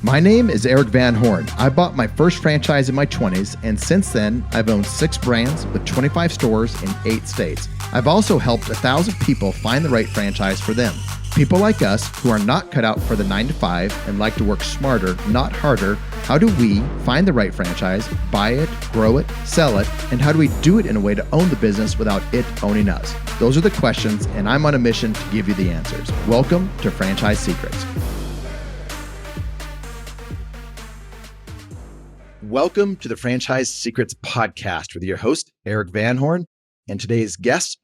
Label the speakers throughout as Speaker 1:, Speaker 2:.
Speaker 1: My name is Eric Van Horn. I bought my first franchise in my 20s, and since then, I've owned 6 brands with 25 stores in 8 states. I've also helped 1,000 people find the right franchise for them. People like us who are not cut out for the 9 to 5 and like to work smarter, not harder. How do we find the right franchise, buy it, grow it, sell it, and how do we do it in a way to own the business without it owning us? Those are the questions, and I'm on a mission to give you the answers. Welcome to Franchise Secrets. Welcome to the Franchise Secrets podcast with your host, Eric Van Horn. And today's guest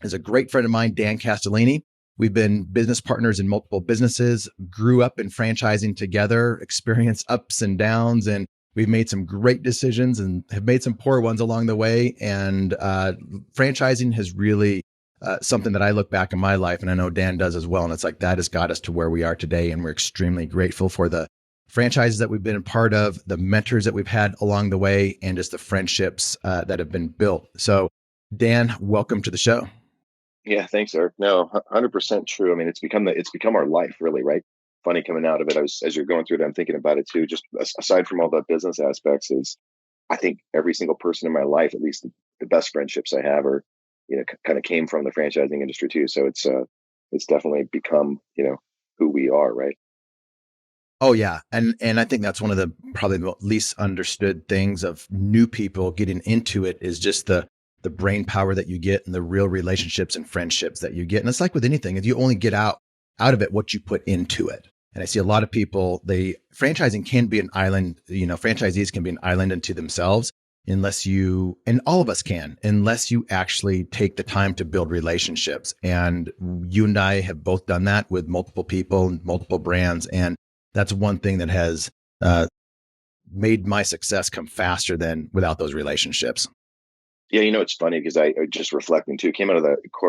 Speaker 1: is a great friend of mine, Dan Castellini. We've been business partners in multiple businesses, grew up in franchising together, experienced ups and downs, and we've made some great decisions and have made some poor ones along the way. And franchising has really something that I look back in my life, and I know Dan does as well. And it's like that has got us to where we are today. And we're extremely grateful for the franchises that we've been a part of, the mentors that we've had along the way, and just the friendships that have been built. So Dan, welcome to the show.
Speaker 2: Yeah, thanks, Eric. No, 100% true. I mean, it's become our life, really, right? Funny coming out of it. As you're going through it, I'm thinking about it too. Just aside from all the business aspects, is I think every single person in my life, at least the best friendships I have, are kind of came from the franchising industry too. So it's definitely become who we are, right?
Speaker 1: Oh yeah. And I think that's one of the probably the least understood things of new people getting into it is just the brain power that you get and the real relationships and friendships that you get. And it's like with anything, if you only get out of it what you put into it. And I see a lot of people, franchising can be an island, franchisees can be an island unto themselves unless you, and all of us can, unless you actually take the time to build relationships. And you and I have both done that with multiple people and multiple brands. And that's one thing that has made my success come faster than without those relationships.
Speaker 2: Yeah, it's funny because I just reflecting too.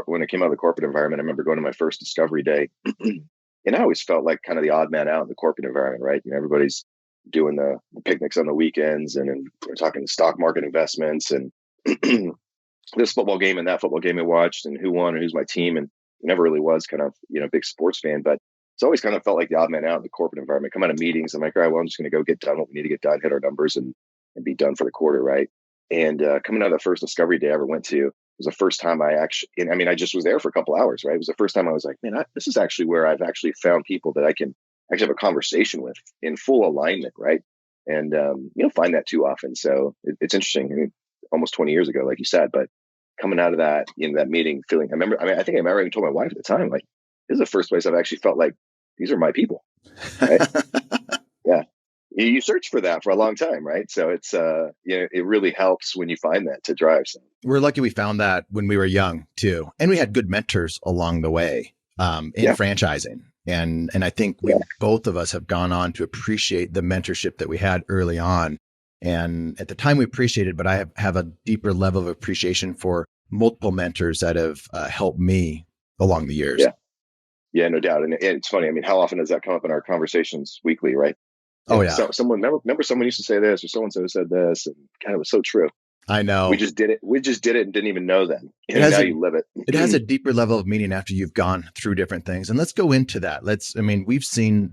Speaker 2: When I came out of the corporate environment, I remember going to my first discovery day, and I always felt like kind of the odd man out in the corporate environment, right? Everybody's doing the picnics on the weekends, and we're talking stock market investments, and this football game and that football game I watched, and who won and who's my team, and never really was kind of a big sports fan, but it's always kind of felt like the odd man out in the corporate environment. Come out of meetings, I'm like, all right, well, I'm just going to go get done what we need to get done, hit our numbers, and be done for the quarter, right? And coming out of the first discovery day I ever went to, it was the first time I just was there for a couple hours, right? It was the first time I was like, man, this is actually where I've actually found people that I can actually have a conversation with in full alignment, right? And you don't find that too often. So it's interesting. I mean, almost 20 years ago, like you said, but coming out of that, that meeting, feeling, I think I remember even told my wife at the time, like, this is the first place I've actually felt like these are my people, right? Yeah. You search for that for a long time, right? So it's it really helps when you find that to drive something.
Speaker 1: We're lucky we found that when we were young too, and we had good mentors along the way in franchising, and I think both of us have gone on to appreciate the mentorship that we had early on, and at the time we appreciated, but I have a deeper level of appreciation for multiple mentors that have helped me along the years.
Speaker 2: Yeah, no doubt, and it's funny. I mean, how often does that come up in our conversations weekly, right?
Speaker 1: Oh yeah.
Speaker 2: So someone remember someone used to say this, or someone said this, and kind of was so true.
Speaker 1: I know.
Speaker 2: We just did it and didn't even know then. And now you live it.
Speaker 1: It has a deeper level of meaning after you've gone through different things. And let's go into that. We've seen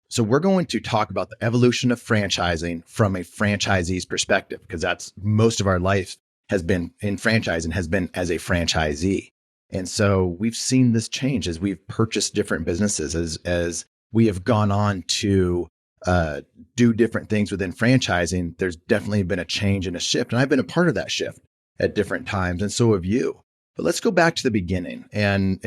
Speaker 1: so we're going to talk about the evolution of franchising from a franchisee's perspective, because that's most of our life has been in franchising, has been as a franchisee. And so we've seen this change as we've purchased different businesses, as we have gone on to do different things within franchising. There's definitely been a change and a shift. And I've been a part of that shift at different times. And so have you. But let's go back to the beginning. And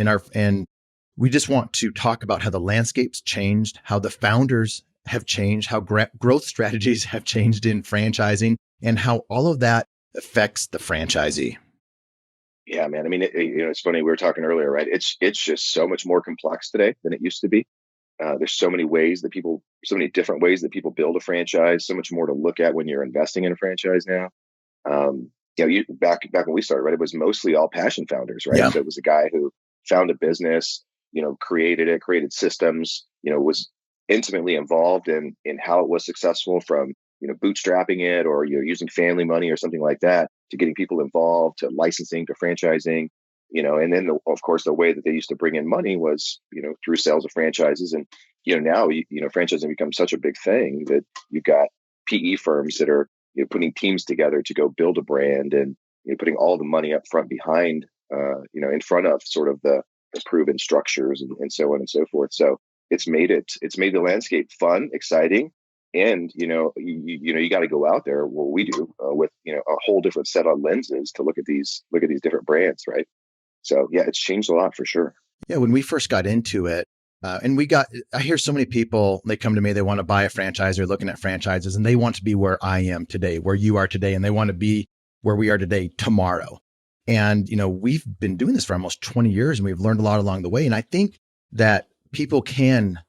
Speaker 1: we just want to talk about how the landscape's changed, how the founders have changed, how growth strategies have changed in franchising, and how all of that affects the franchisee.
Speaker 2: Yeah, man. I mean, it's funny. We were talking earlier, right? It's just so much more complex today than it used to be. There's so many different ways that people build a franchise. So much more to look at when you're investing in a franchise now. Back when we started, right, it was mostly all passion founders, right?
Speaker 1: Yeah.
Speaker 2: So it was a guy who found a business, created systems, was intimately involved in how it was successful, from bootstrapping it, or using family money or something like that, to getting people involved, to licensing, to franchising. And then of course the way that they used to bring in money was through sales of franchises. And now, franchising becomes such a big thing that you've got PE firms that are, putting teams together to go build a brand, and putting all the money up front behind, in front of sort of the proven structures, and so on and so forth. So it's made the landscape fun, exciting. And you got to go out there, what we do, with a whole different set of lenses to look at these different brands, right? So yeah, it's changed a lot for sure.
Speaker 1: Yeah, when we first got into it, I hear so many people, they come to me, they want to buy a franchise, they're looking at franchises, and they want to be where I am today, where you are today, and they want to be where we are today tomorrow. And, we've been doing this for almost 20 years, and we've learned a lot along the way. And I think that people can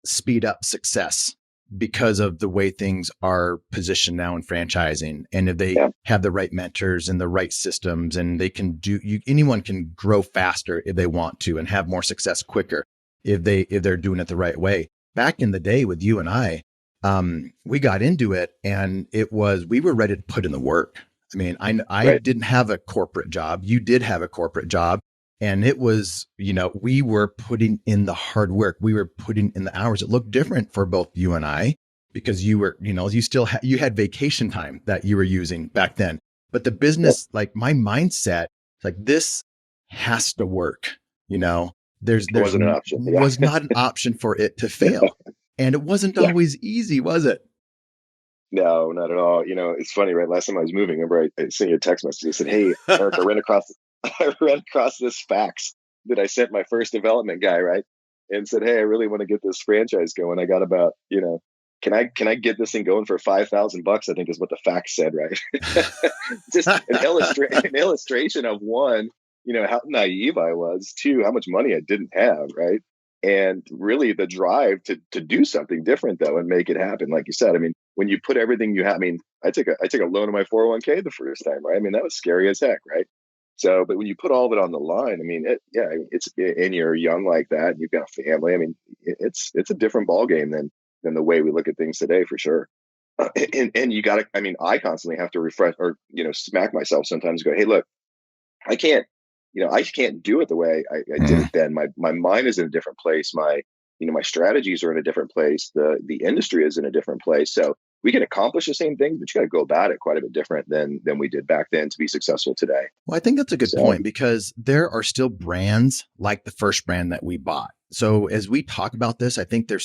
Speaker 1: speed up success because of the way things are positioned now in franchising. And if they
Speaker 2: Yeah.
Speaker 1: have the right mentors and the right systems, and they can anyone can grow faster if they want to, and have more success quicker if they're doing it the right way. Back in the day with you and I, we got into it, and we were ready to put in the work. I mean, I
Speaker 2: Right.
Speaker 1: didn't have a corporate job. You did have a corporate job. And it was, we were putting in the hard work. We were putting in the hours. It looked different for both you and I, because you were, you still you had vacation time that you were using back then. But the
Speaker 2: Yep.
Speaker 1: business, like my mindset, like this has to work.
Speaker 2: It wasn't an option. Yeah.
Speaker 1: Was not an option for it to fail. And it wasn't
Speaker 2: Yeah.
Speaker 1: always easy, was it?
Speaker 2: No, not at all. It's funny, right? Last time I was moving, remember I sent you a text message. I said, "Hey, Eric, I ran across this fax that I sent my first development guy, right? And said, hey, I really want to get this franchise going. I got about, can I get this thing going for $5,000? I think is what the fax said, right? Just an illustration of one, how naive I was, two, how much money I didn't have, right? And really the drive to do something different though and make it happen. Like you said, I mean, when you put everything you have, I mean, I took a loan on my 401k the first time, right? I mean, that was scary as heck, right? So, but when you put all of it on the line, I mean, and you're young like that, and you've got a family. I mean, it's a different ball game than the way we look at things today, for sure. And you got to, I mean, I constantly have to refresh, or smack myself sometimes. Go, hey, look, I can't, I can't do it the way I did it then. My mind is in a different place. My strategies are in a different place. The industry is in a different place. So we can accomplish the same things, but you got to go about it quite a bit different than we did back then to be successful today.
Speaker 1: Well, I think that's a good
Speaker 2: So
Speaker 1: point, because there are still brands like the first brand that we bought. So as we talk about this, I think there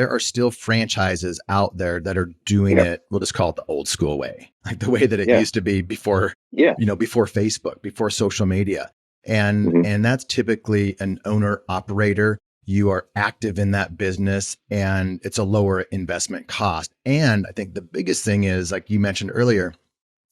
Speaker 1: are still franchises out there that are doing
Speaker 2: yeah,
Speaker 1: it. We'll just call it the old school way, like the way that it
Speaker 2: yeah,
Speaker 1: used to be before,
Speaker 2: yeah.
Speaker 1: before Facebook, before social media. And
Speaker 2: Hmm.
Speaker 1: and that's typically an owner operator. You are active in that business, and it's a lower investment cost. And I think the biggest thing is, like you mentioned earlier,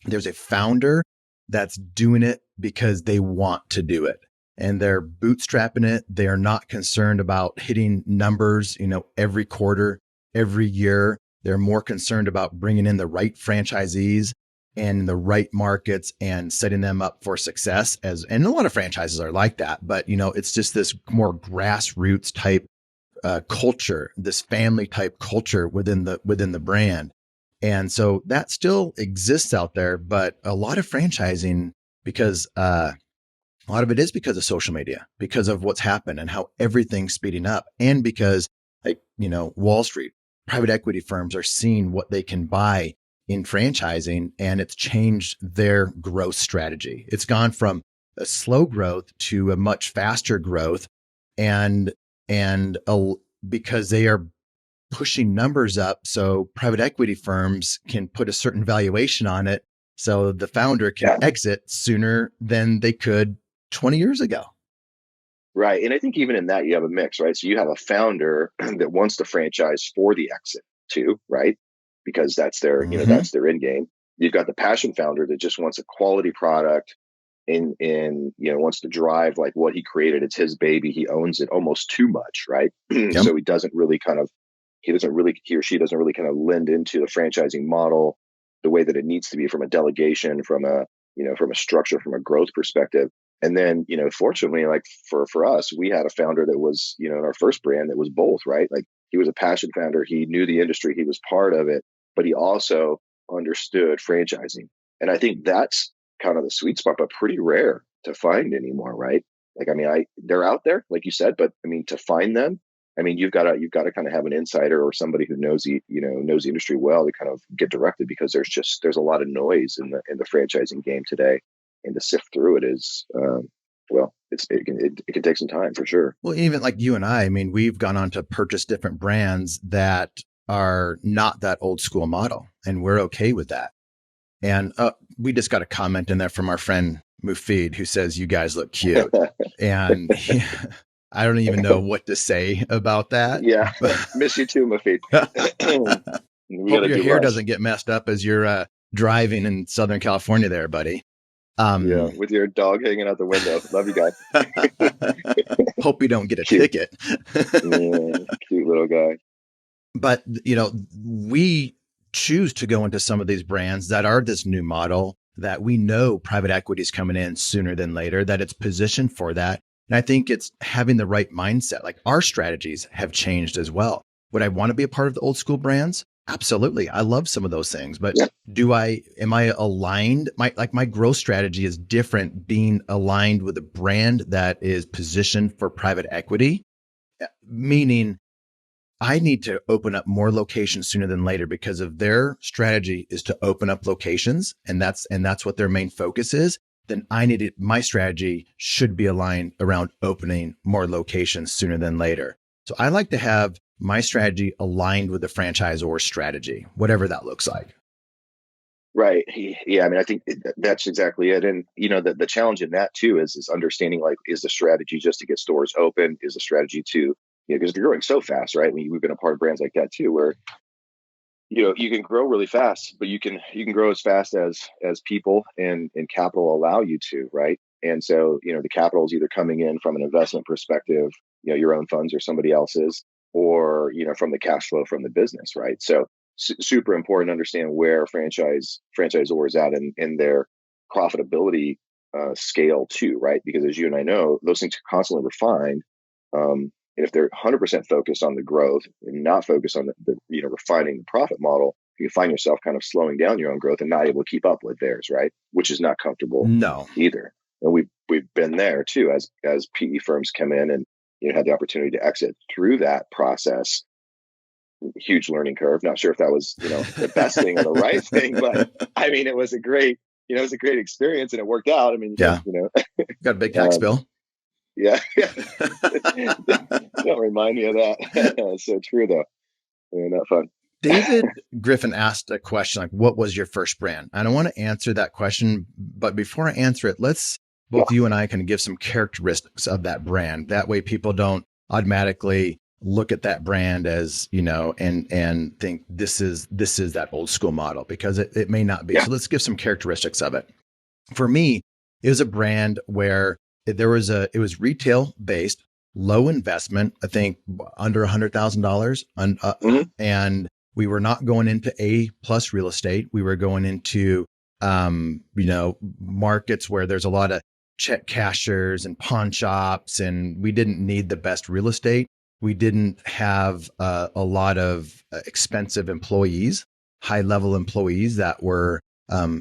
Speaker 1: there's a founder that's doing it because they want to do it, and they're bootstrapping it. They are not concerned about hitting numbers, every quarter, every year. They're more concerned about bringing in the right franchisees and the right markets and setting them up for success. And a lot of franchises are like that, but it's just this more grassroots type culture, this family type culture within the brand. And so that still exists out there, but a lot of franchising, because a lot of it is because of social media, because of what's happened and how everything's speeding up, and because, like, Wall Street, private equity firms are seeing what they can buy in franchising, and it's changed their growth strategy. It's gone from a slow growth to a much faster growth, and because they are pushing numbers up, so private equity firms can put a certain valuation on it, so the founder can
Speaker 2: Yeah.
Speaker 1: exit sooner than they could 20 years ago.
Speaker 2: Right. And I think even in that, you have a mix, right? So you have a founder that wants to franchise for the exit too, right? Because that's their,
Speaker 1: Mm-hmm.
Speaker 2: that's their end game. You've got the passion founder that just wants a quality product, and wants to drive like what he created. It's his baby. He owns it almost too much, right?
Speaker 1: Yep.
Speaker 2: So he or she doesn't really kind of lend into the franchising model the way that it needs to be, from a delegation, from a structure, from a growth perspective. And then, fortunately, like for us, we had a founder that was, in our first brand, that was both, right? Like, he was a passion founder. He knew the industry. He was part of it, but he also understood franchising. And I think that's kind of the sweet spot, but pretty rare to find anymore, right? Like, I mean, they're out there, like you said, but I mean, to find them, I mean, you've got to kind of have an insider or somebody who knows knows the industry well to kind of get directed, because there's a lot of noise in the franchising game today, and to sift through it is well, it can take some time for sure.
Speaker 1: Well, even like you and I mean, we've gone on to purchase different brands that are not that old school model, and we're okay with that. And we just got a comment in there from our friend Mufid, who says, "You guys look cute." And I don't even know what to say about that.
Speaker 2: Yeah, miss you too, Mafid. We got
Speaker 1: Hope
Speaker 2: to
Speaker 1: your
Speaker 2: do
Speaker 1: hair
Speaker 2: less.
Speaker 1: doesn't get messed up as you're driving in Southern California there, buddy.
Speaker 2: Yeah,
Speaker 1: Um,
Speaker 2: with your dog hanging out the window. Love you guys.
Speaker 1: hope you don't get a
Speaker 2: Cute.
Speaker 1: ticket.
Speaker 2: Yeah, cute little guy.
Speaker 1: But, we choose to go into some of these brands that are this new model that we know private equity is coming in sooner than later, that it's positioned for that. And I think it's having the right mindset. Like our strategies have changed as well. Would I want to be a part of the old school brands? Absolutely. I love some of those things, but
Speaker 2: Yeah.
Speaker 1: am I aligned? My growth strategy is different being aligned with a brand that is positioned for private equity, meaning I need to open up more locations sooner than later because of their strategy is to open up locations, and that's what their main focus is. Then my strategy should be aligned around opening more locations sooner than later. So I like to have my strategy aligned with the franchisor strategy, whatever that looks like.
Speaker 2: Right. Yeah. I mean, I think that's exactly it. And the challenge in that too is understanding, like, is the strategy just to get stores open? Is the strategy to, because you're growing so fast, right? We've been a part of brands like that too, where you can grow really fast, but you can grow as fast as people and capital allow you to, right? And so the capital is either coming in from an investment perspective, your own funds or somebody else's, or from the cash flow from the business, right? So super important to understand where franchisor is at in their profitability scale too, right? Because as you and I know, those things are constantly refined. And if they're 100% focused on the growth and not focused on the refining the profit model, you find yourself kind of slowing down your own growth and not able to keep up with theirs, right? Which is not comfortable
Speaker 1: No.
Speaker 2: either. And we've been there too, as PE firms come in and had the opportunity to exit through that process. Huge learning curve. Not sure if that was the best thing or the right thing, but I mean, it was a great experience and it worked out. I mean,
Speaker 1: Yeah. Got a big tax bill.
Speaker 2: Yeah. Don't remind me of that. It's so true, though. Yeah, not fun.
Speaker 1: David Griffin asked a question like, what was your first brand? And I want to answer that question. But before I answer it, let's both you and I can give some characteristics of that brand. That way people don't automatically look at that brand as, and think this is that old school model, because it may not be.
Speaker 2: Yeah.
Speaker 1: So let's give some characteristics of it. For me, it was a brand where it was retail based, low investment, I think under $100,000. And we were not going into A+ real estate. We were going into, markets where there's a lot of check cashers and pawn shops, and we didn't need the best real estate. We didn't have a lot of expensive employees, high level employees that were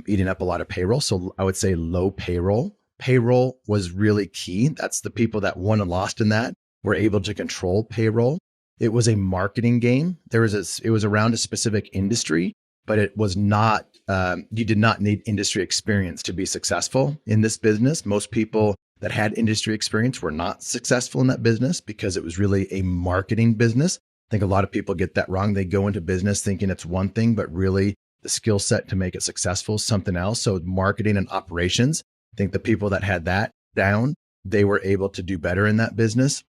Speaker 1: eating up a lot of payroll. So I would say low payroll. Payroll was really key. That's the people that won and lost in that were able to control payroll. It was a marketing game. It was around a specific industry, but it was not, you did not need industry experience to be successful in this business. Most people that had industry experience were not successful in that business because it was really a marketing business. I think a lot of people get that wrong. They go into business thinking it's one thing, but really the skill set to make it successful is something else. So marketing and operations, I think the people that had that down, they were able to do better in that business.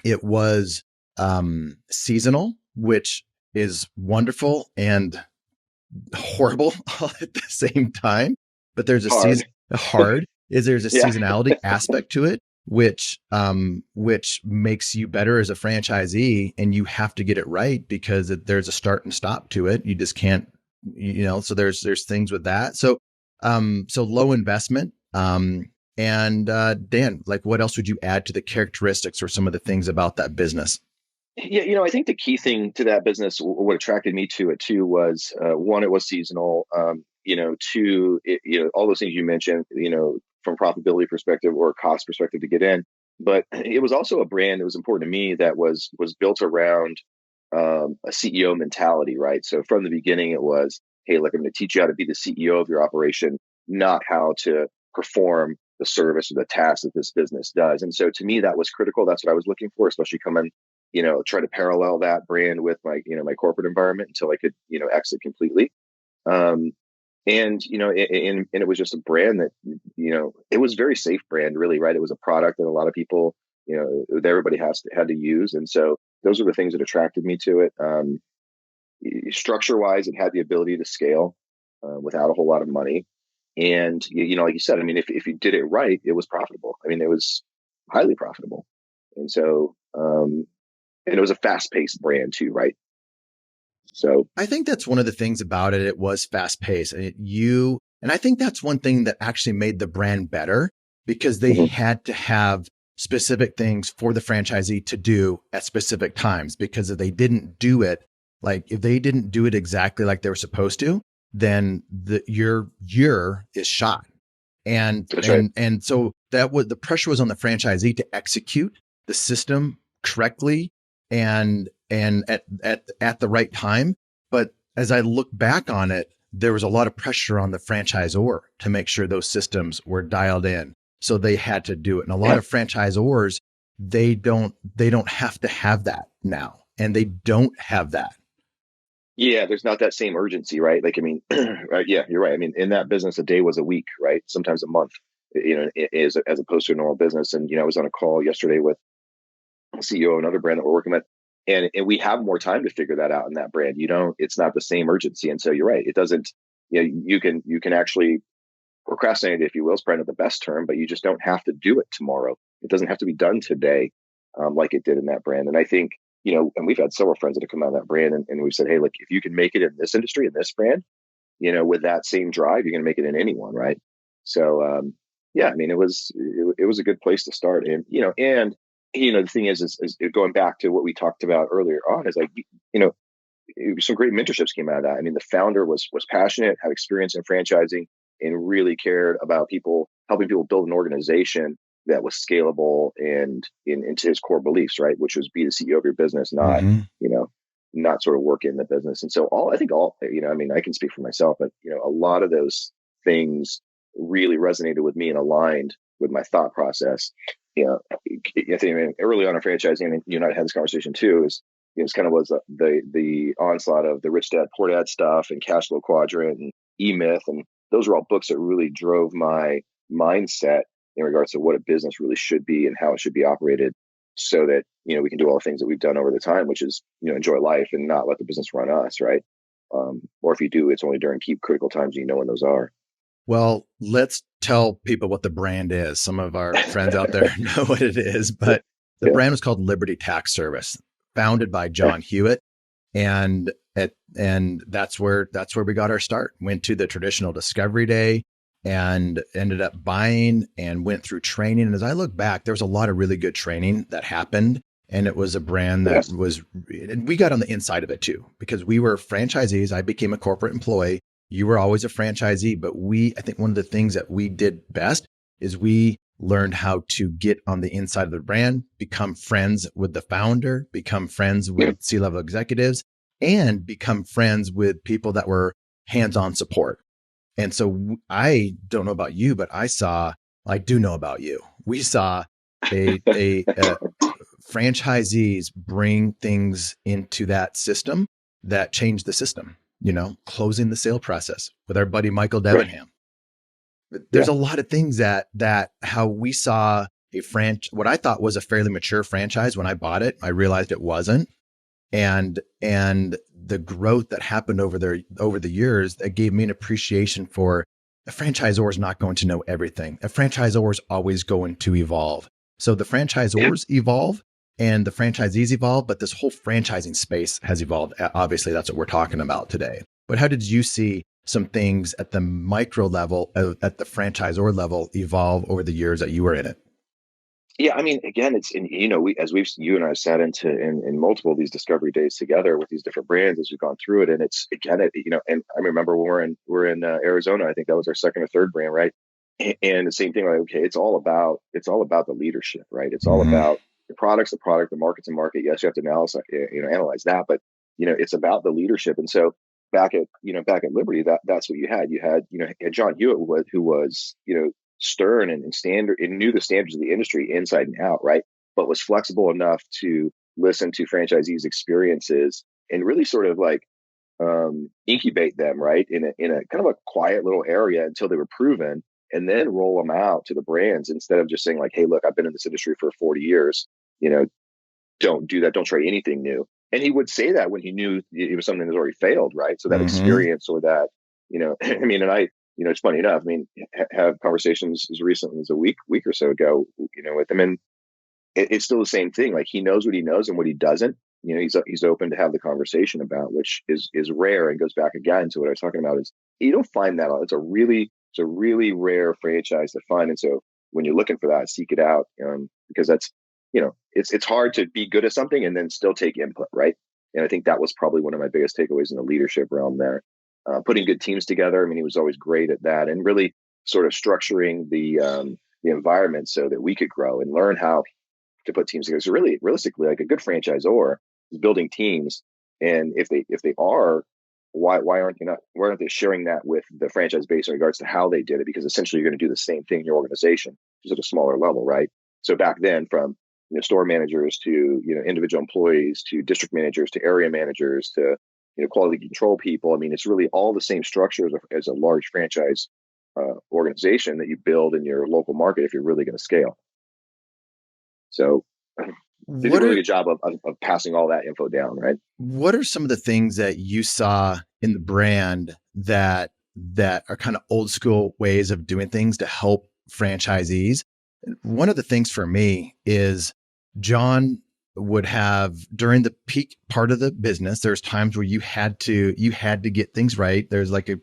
Speaker 1: It was seasonal, which is wonderful and horrible all at the same time. But there's a season hard is there's a seasonality aspect to it, which makes you better as a franchisee, and you have to get it right because there's a start and stop to it. You just can't, so there's things with that. So low investment. And Dan, like, what else would you add to the characteristics or some of the things about that business?
Speaker 2: Yeah, I think the key thing to that business, what attracted me to it too, was one, it was seasonal. Two, all those things you mentioned, from profitability perspective or cost perspective to get in. but it was also a brand that was important to me that was built around a CEO mentality, right? So from the beginning, it was, hey, look, I'm going to teach you how to be the CEO of your operation, not how to perform the service or the task that this business does. And so to me, that was critical. That's what I was looking for, especially coming, try to parallel that brand with my corporate environment until I could, exit completely. Um, and it was just a brand that, it was a very safe brand, really, right? It was a product that a lot of people, that everybody had to use. And so those are the things that attracted me to it. Structure wise, it had the ability to scale without a whole lot of money. And, like you said, I mean, if you did it right, it was profitable. I mean, it was highly profitable. And so, and it was a fast paced brand too, right? So,
Speaker 1: I think that's one of the things about it. It was fast paced. And I think that's one thing that actually made the brand better because they
Speaker 2: mhm,
Speaker 1: had to have specific things for the franchisee to do at specific times. Because if they didn't do it, like if they didn't do it exactly like they were supposed to, then your year is shot. And
Speaker 2: that's right.
Speaker 1: and so the pressure was on the franchisee to execute the system correctly and at the right time. But as I look back on it, there was a lot of pressure on the franchisor to make sure those systems were dialed in. So they had to do it. And a lot
Speaker 2: Yeah.
Speaker 1: of franchisors, they don't have to have that now. And they don't have that.
Speaker 2: Yeah, there's not that same urgency, right? Like, I mean, right, yeah, you're right. I mean, in that business, a day was a week, right? Sometimes a month, as opposed to a normal business. And, I was on a call yesterday with a CEO of another brand that we're working with, and we have more time to figure that out in that brand. It's not the same urgency. And so you're right. It doesn't, you can actually procrastinate, if you will, is probably not the best term, but you just don't have to do it tomorrow. It doesn't have to be done today, like it did in that brand. And I think, and we've had several friends that have come out of that brand, and we've said, hey, look, if you can make it in this industry, in this brand, with that same drive, you're going to make it in anyone, right? So, yeah, I mean, it was a good place to start, and the thing is going back to what we talked about earlier on, is like, some great mentorships came out of that. I mean, the founder was passionate, had experience in franchising, and really cared about people, helping people build an organization that was scalable and into his core beliefs, right? Which was be the CEO of your business, not,
Speaker 1: Mm-hmm.
Speaker 2: you know, not sort of work in the business. And so I think I mean, I can speak for myself, but, a lot of those things really resonated with me and aligned with my thought process. I think early on in franchising, and you and I had this conversation too, is it's kind of was the onslaught of the Rich Dad Poor Dad stuff and Cash Flow Quadrant and E-Myth, and those were all books that really drove my mindset in regards to what a business really should be and how it should be operated, so that we can do all the things that we've done over the time, which is enjoy life and not let the business run us, right? Or if you do, it's only during key critical times, and when those are.
Speaker 1: Well, let's tell people what the brand is. Some of our friends out there know what it is, but the
Speaker 2: Yeah,
Speaker 1: brand was called Liberty Tax Service, founded by
Speaker 2: yeah,
Speaker 1: John Hewitt. And that's where we got our start. Went to the traditional discovery day and ended up buying and went through training. And as I look back, there was a lot of really good training that happened. And it was a brand that
Speaker 2: yes,
Speaker 1: and we got on the inside of it too, because we were franchisees. I became a corporate employee. You were always a franchisee, but I think one of the things that we did best is we learned how to get on the inside of the brand, become friends with the founder, become friends
Speaker 2: yeah,
Speaker 1: with C-level executives, and become friends with people that were hands-on support. And so I don't know about you, but I do know about you. We saw a franchisees bring things into that system that changed the system, closing the sale process with our buddy Michael
Speaker 2: right,
Speaker 1: Debenham. There's
Speaker 2: yeah,
Speaker 1: a lot of things that how we saw what I thought was a fairly mature franchise. When I bought it, I realized it wasn't. And the growth that happened over the years, that gave me an appreciation for a franchisor is not going to know everything. A franchisor is always going to evolve. So the
Speaker 2: yeah.
Speaker 1: franchisors evolve and the franchisees evolve, but this whole franchising space has evolved. Obviously, that's what we're talking about today. But how did you see some things at the micro level, at the franchisor level, evolve over the years that you were in it?
Speaker 2: Yeah, I mean, again, it's you and I sat in multiple of these discovery days together with these different brands as we've gone through it, and it's again, and I remember when we're in Arizona. I think that was our second or third brand, right? And the same thing, like, okay, it's all about the leadership, right? It's all
Speaker 1: Hmm.
Speaker 2: about the product, the market's a market. Yes, you have to analyze that, but it's about the leadership. And so back at Liberty, that's what you had. You had John Hewitt, who was stern and standard and knew the standards of the industry inside and out, right? But was flexible enough to listen to franchisees' experiences and really sort of like incubate them, right, in a kind of a quiet little area until they were proven, and then roll them out to the brands instead of just saying like, "Hey, look, I've been in this industry for 40 years. You know, don't do that. Don't try anything new." And he would say that when he knew it was something that's already failed, right? So that
Speaker 1: Hmm.
Speaker 2: experience or that, I mean, and it's funny enough. I mean, have conversations as recently as a week or so ago, with him, and it's still the same thing. Like he knows what he knows and what he doesn't. He's open to have the conversation about, which is rare and goes back again to what I was talking about. Is you don't find that. It's a really rare franchise to find, and so when you're looking for that, seek it out, because that's it's hard to be good at something and then still take input, right? And I think that was probably one of my biggest takeaways in the leadership realm there. Putting good teams together. I mean, he was always great at that, and really sort of structuring the environment so that we could grow and learn how to put teams together. So really, realistically, like a good franchisor is building teams, and if they are, why aren't they sharing that with the franchise base in regards to how they did it? Because essentially, you're going to do the same thing in your organization, just at a smaller level, right? So back then, from store managers to individual employees to district managers to area managers to quality control people. I mean, it's really all the same structure as a large franchise organization that you build in your local market if you're really going to scale. So they do a
Speaker 1: What
Speaker 2: really
Speaker 1: are
Speaker 2: good job of passing all that info down, right?
Speaker 1: what are some of the things that you saw in the brand that are kind of old school ways of doing things to help franchisees? One of the things for me is John would have during the peak part of the business, there's times where you had to get things right. There's like a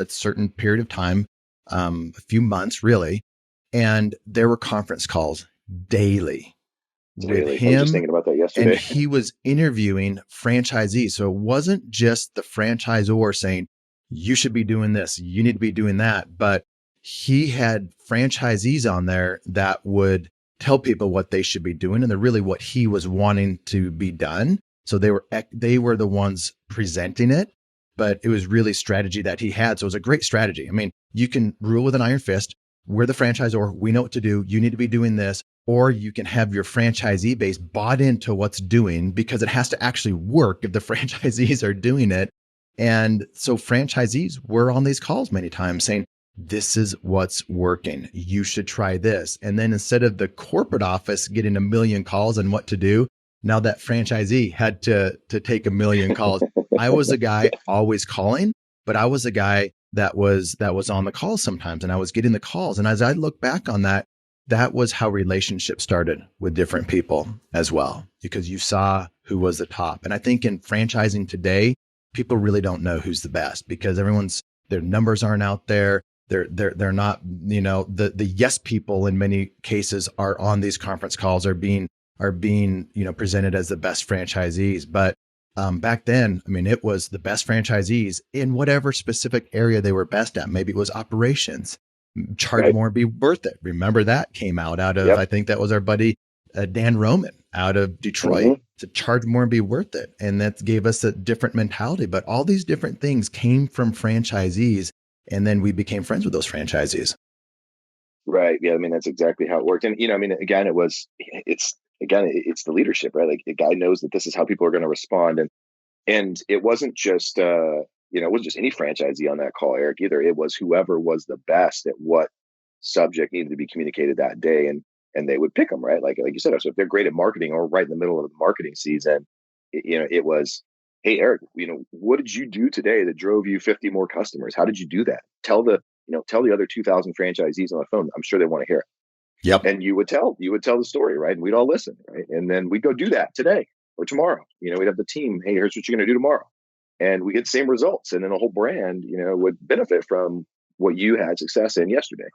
Speaker 1: certain period of time, a few months really, and there were conference calls daily with
Speaker 2: Daily. I was just
Speaker 1: him,
Speaker 2: thinking about that
Speaker 1: and
Speaker 2: yesterday.
Speaker 1: he was interviewing franchisees. So it wasn't just the franchisor saying, you should be doing this, you need to be doing that. But he had franchisees on there that would tell people what they should be doing and they're really what he was wanting to be done. So they were the ones presenting it, but it was really strategy that he had. So it was a great strategy. I mean, you can rule with an iron fist. We're the franchisor. We know what to do. You need to be doing this, or you can have your franchisee base bought into what's doing because it has to actually work if the franchisees are doing it. And so franchisees were on these calls many times saying, this is what's working. You should try this. And then instead of the corporate office getting a million calls on what to do, now that franchisee had to take a million calls. I was a guy always calling, but I was a guy that was on the calls sometimes and I was getting the calls. And as I look back on that, that was how relationships started with different people as well, because you saw who was the top. And I think in franchising today, people really don't know who's the best because their numbers aren't out there. They're not, the yes people in many cases are on these conference calls, are being presented as the best franchisees. But back then, I mean, it was the best franchisees in whatever specific area they were best at. Maybe it was operations, charge
Speaker 2: Right.
Speaker 1: more and be worth it. Remember that came out of,
Speaker 2: Yep.
Speaker 1: I think that was our buddy Dan Roman out of Detroit,
Speaker 2: Hmm.
Speaker 1: to charge more and be worth it. And that gave us a different mentality. But all these different things came from franchisees. And then we became friends with those franchisees.
Speaker 2: Right. Yeah. I mean, that's exactly how it worked. And I mean, again, it's the leadership, right? Like the guy knows that this is how people are going to respond, and it wasn't just it wasn't just any franchisee on that call, Eric, either. It was whoever was the best at what subject needed to be communicated that day, and they would pick them, right? Like you said, so if they're great at marketing or right in the middle of the marketing season, it was, hey Eric, what did you do today that drove you 50 more customers? How did you do that? Tell the other 2,000 franchisees on the phone. I'm sure they want to hear it.
Speaker 1: Yep.
Speaker 2: And you would tell the story, right? And we'd all listen, right? And then we'd go do that today or tomorrow. We'd have the team, hey, here's what you're going to do tomorrow, and we get the same results, and then the whole brand would benefit from what you had success in yesterday.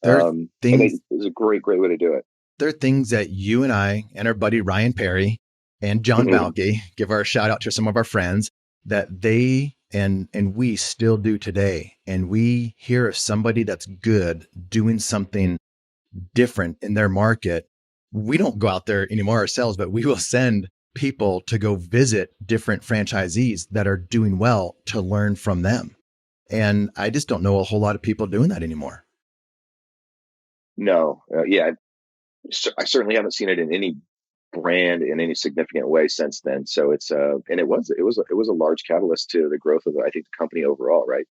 Speaker 1: There are
Speaker 2: And
Speaker 1: things
Speaker 2: it was a great way to do it.
Speaker 1: there are things that you and I and our buddy Ryan Perry and John
Speaker 2: Hmm.
Speaker 1: Balke give our shout out to some of our friends that they and we still do today, and we hear of somebody that's good doing something different in their market, we don't go out there anymore ourselves, but we will send people to go visit different franchisees that are doing well to learn from them. And I just don't know a whole lot of people doing that anymore.
Speaker 2: No, yeah, I certainly haven't seen it in any brand in any significant way since then. So it's and it was a large catalyst to the growth of I think the company overall, right?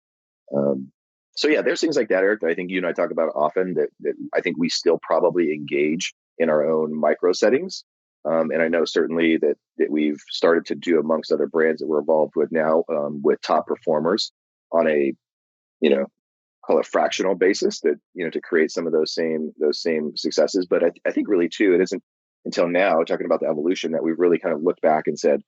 Speaker 2: Um, so yeah, there's things like that, Eric, that I think you and I talk about often that I think we still probably engage in our own micro settings. And I know certainly that we've started to do amongst other brands that we're involved with now, with top performers on a, you know, call it fractional basis, that, to create some of those same successes. But I think really too, it isn't until now, talking about the evolution, that we've really kind of looked back and said,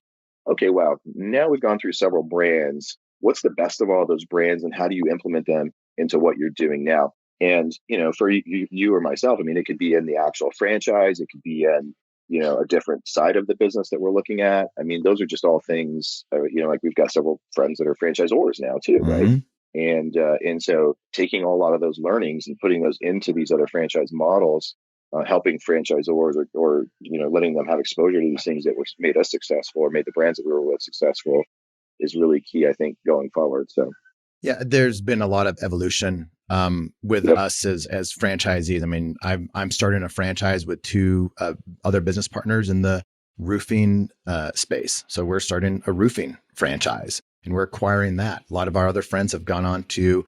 Speaker 2: okay, wow, now we've gone through several brands. What's the best of all those brands, and how do you implement them into what you're doing now? And for you or myself, I mean, it could be in the actual franchise, it could be in a different side of the business that we're looking at. I mean, those are just all things. Like we've got several friends that are franchisors now too, right?
Speaker 1: Mm-hmm.
Speaker 2: And so taking a lot of those learnings and putting those into these other franchise models, helping franchisors or letting them have exposure to these things that were made us successful or made the brands that we were with successful is really key, I think, going forward. So
Speaker 1: Yeah, there's been a lot of evolution with
Speaker 2: yep.
Speaker 1: us as franchisees. I mean, I'm starting a franchise with two other business partners in the roofing space. So we're starting a roofing franchise, and we're acquiring that. A lot of our other friends have gone on to,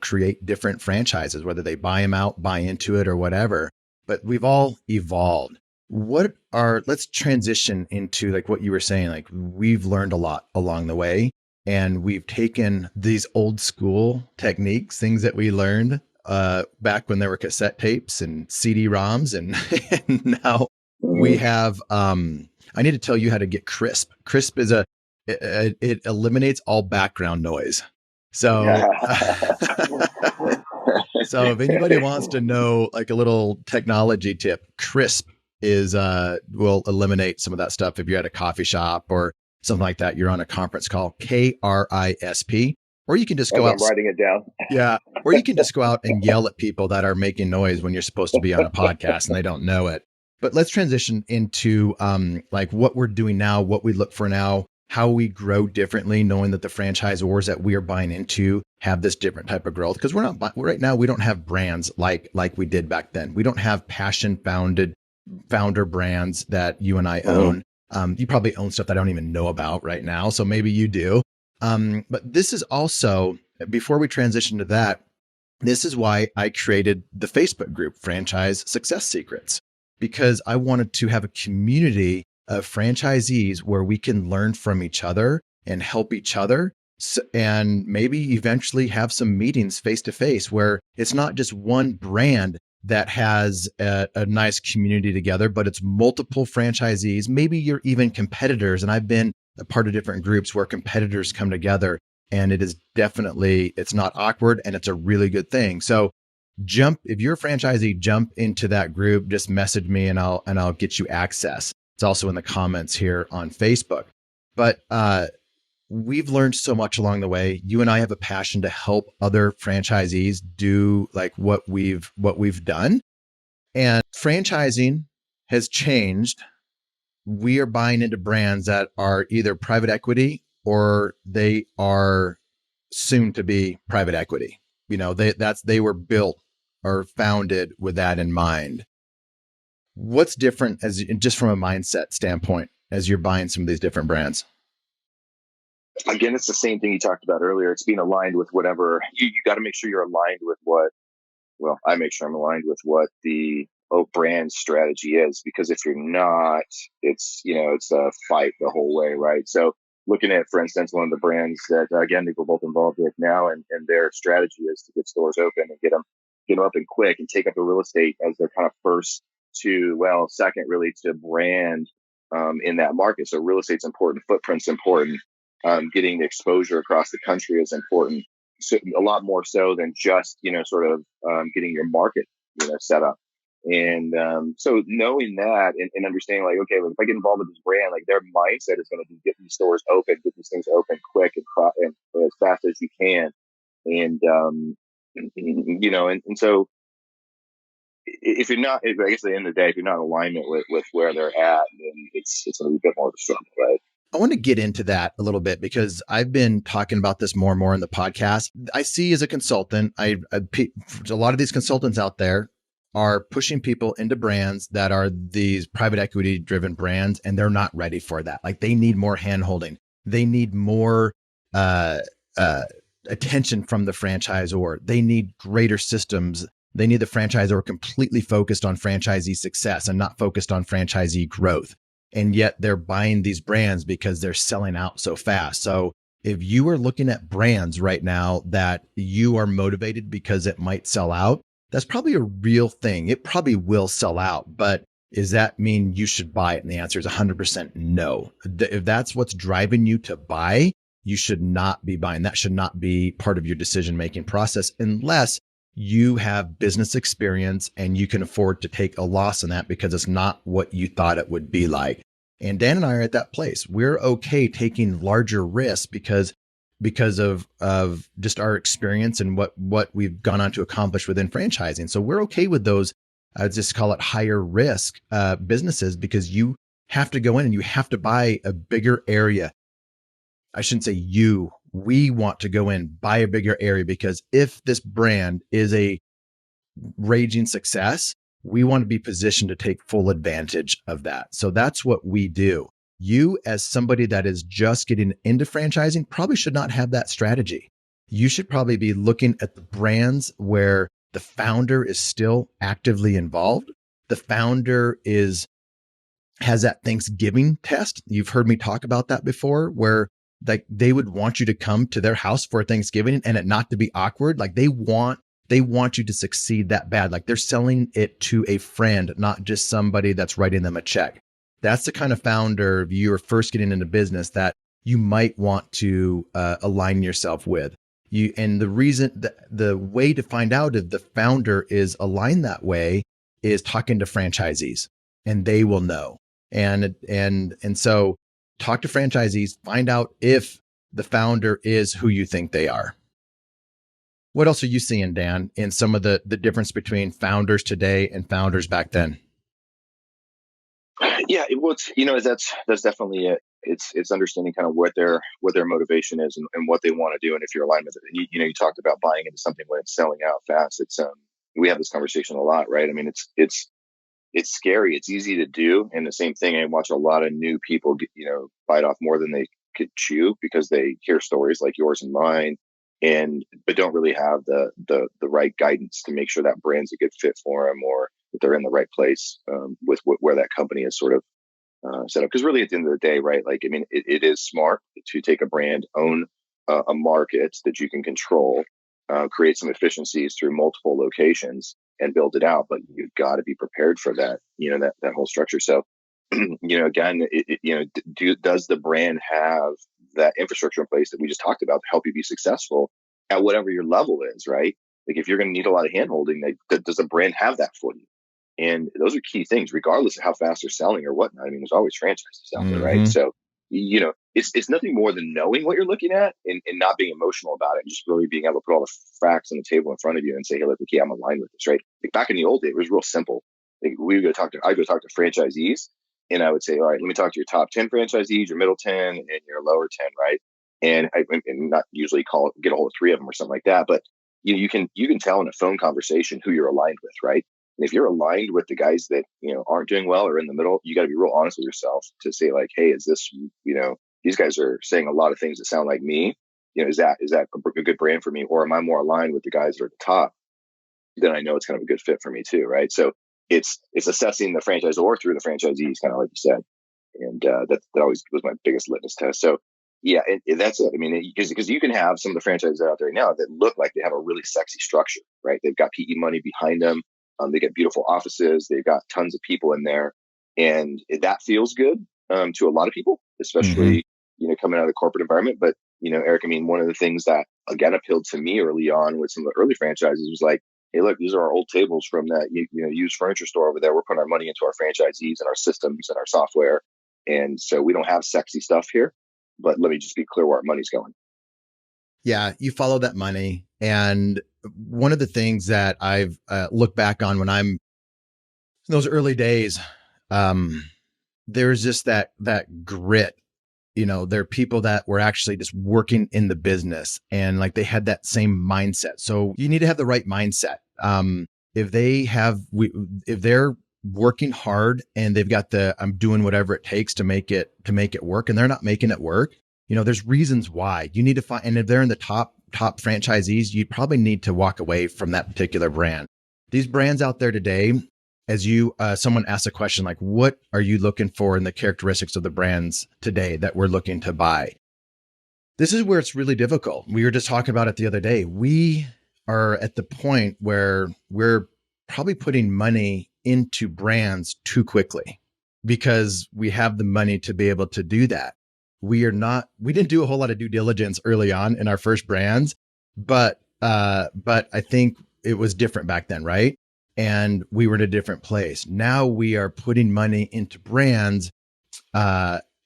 Speaker 1: create different franchises, whether they buy them out, buy into it, or whatever. But we've all evolved. Let's transition into like what you were saying. Like we've learned a lot along the way, and we've taken these old school techniques, things that we learned back when there were cassette tapes and CD-ROMs, and now we have. I need to tell you how to get crisp. Crisp is it eliminates all background noise. So, so if anybody wants to know like a little technology tip, crisp is will eliminate some of that stuff if you're at a coffee shop or something like that. You're on a conference call, KRISP, or you can just
Speaker 2: As
Speaker 1: go
Speaker 2: I'm
Speaker 1: out.
Speaker 2: writing it down.
Speaker 1: Yeah. Or you can just go out and yell at people that are making noise when you're supposed to be on a podcast and they don't know it. But let's transition into like what we're doing now, what we look for now, how we grow differently, knowing that the franchisors that we are buying into have this different type of growth. Because we're not right now, we don't have brands like we did back then. We don't have passion founder brands that you and I own. You probably own stuff that I don't even know about right now. So maybe you do. But this is also, before we transition to that, this is why I created the Facebook group, Franchise Success Secrets, because I wanted to have a community of franchisees where we can learn from each other and help each other. And maybe eventually have some meetings face to face where it's not just one brand that has a nice community together, but it's multiple franchisees. Maybe you're even competitors. And I've been a part of different groups where competitors come together, and it's not awkward, and it's a really good thing. So if you're a franchisee, jump into that group, just message me and I'll get you access. It's also in the comments here on Facebook. But we've learned so much along the way. You and I have a passion to help other franchisees do like what we've done. And franchising has changed. We are buying into brands that are either private equity or they are soon to be private equity. They were built or founded with that in mind. What's different just from a mindset standpoint as you're buying some of these different brands?
Speaker 2: Again, it's the same thing you talked about earlier. It's being aligned with whatever you got to make sure you're aligned with what. Well, I make sure I'm aligned with what the brand strategy is, because if you're not, it's a fight the whole way, right? So looking at, for instance, one of the brands that again we're both involved with now, and their strategy is to get stores open and get them up and quick and take up the real estate as their kind of second really to brand in that market. So real estate's important, footprint's important, getting the exposure across the country is important. So a lot more so than just, sort of getting your market, set up. And so knowing that and understanding like, okay, if I get involved with this brand, like their mindset is going to be get these stores open, get these things open quick and as fast as you can. And, and so if you're not, I guess at the end of the day, if you're not in alignment with where they're at, then it's going to be a bit more of a struggle, right?
Speaker 1: I want to get into that a little bit because I've been talking about this more and more in the podcast. I see as a consultant, a lot of these consultants out there are pushing people into brands that are these private equity driven brands, and they're not ready for that. Like they need more hand holding. They need more uh, uh, attention from the franchisor. They need greater systems. They need the franchisor completely focused on franchisee success and not focused on franchisee growth. And yet they're buying these brands because they're selling out so fast. So if you are looking at brands right now that you are motivated because it might sell out, that's probably a real thing. It probably will sell out, but does that mean you should buy it? And the answer is 100% no. If that's what's driving you to buy, you should not be buying. That should not be part of your decision-making process unless you have business experience and you can afford to take a loss in that because it's not what you thought it would be like. And Dan and I are at that place. We're okay taking larger risks because of just our experience and what we've gone on to accomplish within franchising. So we're okay with those, I would just call it higher risk businesses, because you have to go in and you have to buy a bigger area. I shouldn't say we want to go in, buy a bigger area, because if this brand is a raging success, we want to be positioned to take full advantage of that. So that's what we do. You, as somebody that is just getting into franchising, probably should not have that strategy. You should probably be looking at the brands where the founder is still actively involved. The founder has that Thanksgiving test. You've heard me talk about that before, where like they would want you to come to their house for Thanksgiving and it not to be awkward. Like they want you to succeed that bad. Like they're selling it to a friend, not just somebody that's writing them a check. That's the kind of founder, if you are first getting into business, that you might want to align yourself with. And the reason, the way to find out if the founder is aligned that way is talking to franchisees, and they will know. And so talk to franchisees, find out if the founder is who you think they are. What else are you seeing, Dan, in some of the difference between founders today and founders back then?
Speaker 2: Yeah, that's definitely it. It's understanding kind of what their motivation is and what they want to do, and if you're aligned with it. And you talked about buying into something when it's selling out fast. It's we have this conversation a lot, right? I mean, it's scary. It's easy to do, and the same thing. I watch a lot of new people bite off more than they could chew because they hear stories like yours and mine, but don't really have the right guidance to make sure that brand's a good fit for them, or that they're in the right place with where that company is sort of set up. Because really, at the end of the day, right? Like, I mean, it is smart to take a brand, own a market that you can control, create some efficiencies through multiple locations, and build it out. But you've got to be prepared for that. That whole structure. So, again, does the brand have that infrastructure in place that we just talked about to help you be successful at whatever your level is, right? Like if you're going to need a lot of handholding, does the brand have that for you? And those are key things, regardless of how fast they're selling or whatnot. I mean, there's always franchises out there, right?
Speaker 1: Mm-hmm.
Speaker 2: So, it's nothing more than knowing what you're looking at and not being emotional about it, and just really being able to put all the facts on the table in front of you and say, hey, look, okay, I'm aligned with this, right? Like back in the old days, it was real simple. Like I'd go talk to franchisees, and I would say, all right, let me talk to your top 10 franchisees, your middle 10, and your lower 10, right? And not usually get a hold of 3 of them or something like that, but you can tell in a phone conversation who you're aligned with, right? And if you're aligned with the guys that aren't doing well or in the middle, you got to be real honest with yourself to say like, hey, is this these guys are saying a lot of things that sound like me. Is that a good brand for me, or am I more aligned with the guys that are at the top? Then I know it's kind of a good fit for me too, right? So it's assessing the franchisor through the franchisees, kind of like you said, and that always was my biggest litmus test. So yeah, and that's it. I mean, because you can have some of the franchises out there now that look like they have a really sexy structure, right? They've got PE money behind them. They get beautiful offices. They've got tons of people in there, and that feels good to a lot of people, especially coming out of the corporate environment. But Eric, I mean, one of the things that again appealed to me early on with some of the early franchises was like, hey, look, these are our old tables from that used furniture store over there. We're putting our money into our franchisees and our systems and our software, and so we don't have sexy stuff here. But let me just be clear where our money's going.
Speaker 1: Yeah, you follow that money. And one of the things that I've looked back on when I'm in those early days, there's just that grit. There are people that were actually just working in the business and like they had that same mindset. So you need to have the right mindset. If they're working hard and they've got I'm doing whatever it takes to make it work, and they're not making it work, there's reasons why. You need to find, and if they're in the top franchisees, you probably need to walk away from that particular brand. These brands out there today, as someone asked a question like, what are you looking for in the characteristics of the brands today that we're looking to buy? This is where it's really difficult. We were just talking about it the other day. We are at the point where we're probably putting money into brands too quickly because we have the money to be able to do that. We didn't do a whole lot of due diligence early on in our first brands, but I think it was different back then, right? And we were in a different place. Now we are putting money into brands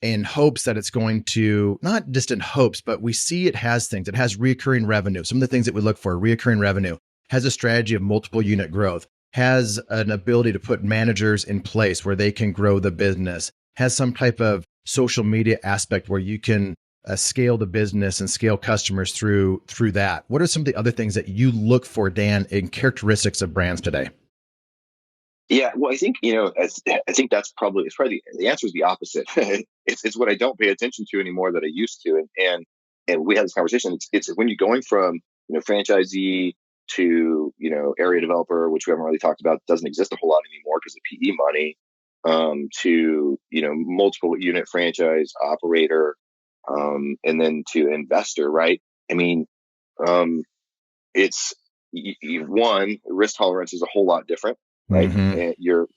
Speaker 1: in hopes that it's going to, not just in hopes, but we see it has things. It has recurring revenue. Some of the things that we look for, recurring revenue, has a strategy of multiple unit growth, has an ability to put managers in place where they can grow the business, has some type of social media aspect where you can scale the business and scale customers through that. What are some of the other things that you look for, Dan, in characteristics of brands today?
Speaker 2: Yeah, well, I think I think it's probably the answer is the opposite. It's what I don't pay attention to anymore that I used to, and we had this conversation. It's when you're going from franchisee to area developer, which we haven't really talked about, doesn't exist a whole lot anymore because of PE money, to multiple unit franchise operator, and then to investor, right? I mean, it's one, risk tolerance is a whole lot different, right?
Speaker 1: Mm-hmm.
Speaker 2: And you're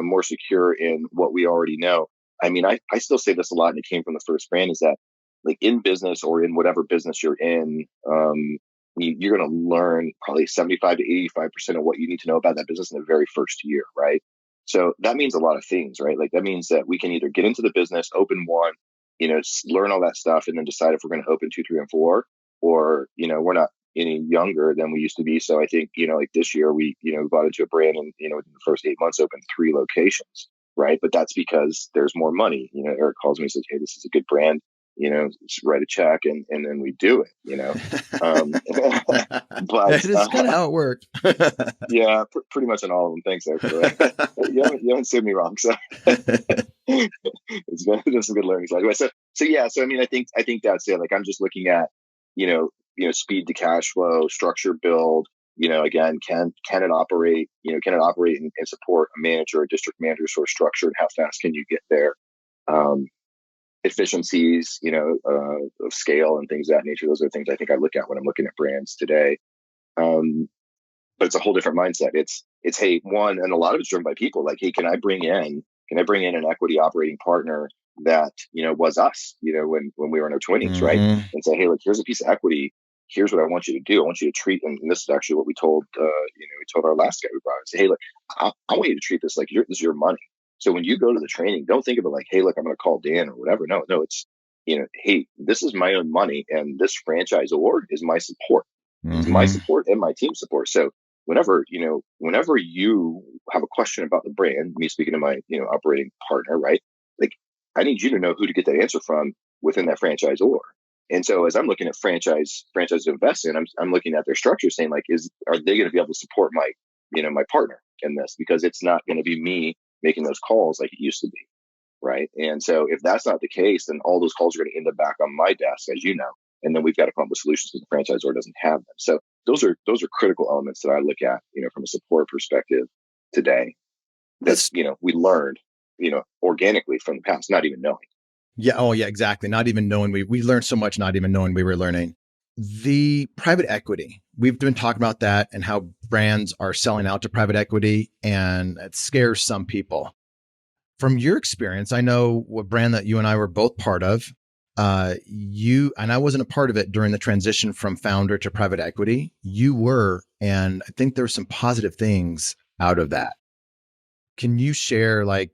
Speaker 2: more secure in what we already know. I mean, I still say this a lot, and it came from the first brand, is that like in business or in whatever business you're in, you're going to learn probably 75 to 85% of what you need to know about that business in the very first year, right? So that means a lot of things, right? Like that means that we can either get into the business, open one, learn all that stuff, and then decide if we're going to open 2, 3, and 4, or we're not any younger than we used to be. So I think like this year we bought into a brand, and within the first 8 months opened 3 locations, right? But that's because there's more money. Eric calls me and says, "Hey, this is a good brand. Just write a check," and then we do it. But
Speaker 1: It is kind of how it worked.
Speaker 2: yeah, pretty much on all of them. Thanks, Eric. You haven't sued me wrong, so it's just a good learning slide. Anyway, so yeah, so I mean, I think that's it. Like I'm just looking at speed to cash flow, structure build. Again, can it operate? Can it operate and support a manager, a district manager sort of structure, and how fast can you get there? Efficiencies, of scale and things of that nature. Those are things I think I look at when I'm looking at brands today. But it's a whole different mindset. It's hey, one, and a lot of it's driven by people. Like, hey, can I bring in an equity operating partner that was us, when we were in our 20s, right?
Speaker 1: Mm-hmm.
Speaker 2: And say, hey, look, here's a piece of equity. Here's what I want you to do. I want you to treat, and this is actually what we told our last guy we brought in. Say, hey, look, I want you to treat this like this is your money. So when you go to the training, don't think of it like, hey, look, I'm going to call Dan or whatever. No, it's hey, this is my own money, and this franchise award is my support.
Speaker 1: Mm-hmm.
Speaker 2: It's my support and my team support. So whenever you have a question about the brand, me speaking to my operating partner, right? Like, I need you to know who to get that answer from within that franchisor. And so as I'm looking at franchise to invest in, I'm looking at their structure, saying like, are they going to be able to support my my partner in this? Because it's not going to be me making those calls like it used to be, right? And so if that's not the case, then all those calls are going to end up back on my desk, as you know. And then we've got to come up with solutions because the franchisor doesn't have them. So those are critical elements that I look at, from a support perspective today. That's we learned, organically from the past, not even knowing.
Speaker 1: Yeah. Oh, yeah. Exactly. Not even knowing we learned so much, not even knowing we were learning. The private equity, we've been talking about that and how brands are selling out to private equity, and it scares some people. From your experience, I know what brand that you and I were both part of. And I wasn't a part of it during the transition from founder to private equity. You were And I think there's some positive things out of that. Can you share, like,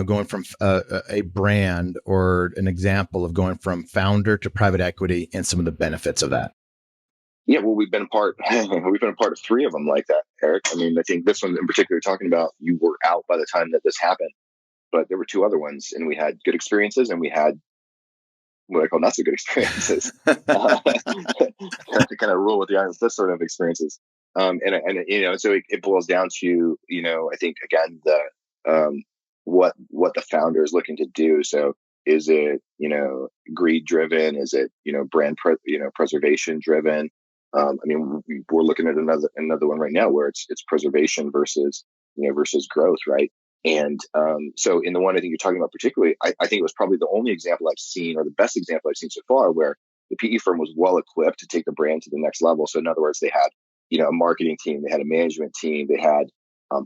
Speaker 1: going from a brand or an example of going from founder to private equity and some of the benefits of that?
Speaker 2: Yeah, well, we've been a part. We've been a part of three of them like that, Eric. I mean, I think this one in particular, you're talking about, you were out by the time that this happened, but there were two other ones, and we had good experiences, and we had what I call not so good experiences. To kind of rule with the irons, this sort of experiences. And so it boils down to, I think again, what the founder is looking to do. So is it, greed driven? Is it, preservation driven? I mean, we're looking at another one right now where it's preservation versus growth, right? And so in the one I think you're talking about particularly, I think it was probably the only example I've seen, or the best example I've seen so far, where the PE firm was well equipped to take the brand to the next level. So in other words, they had, a marketing team, they had a management team, they had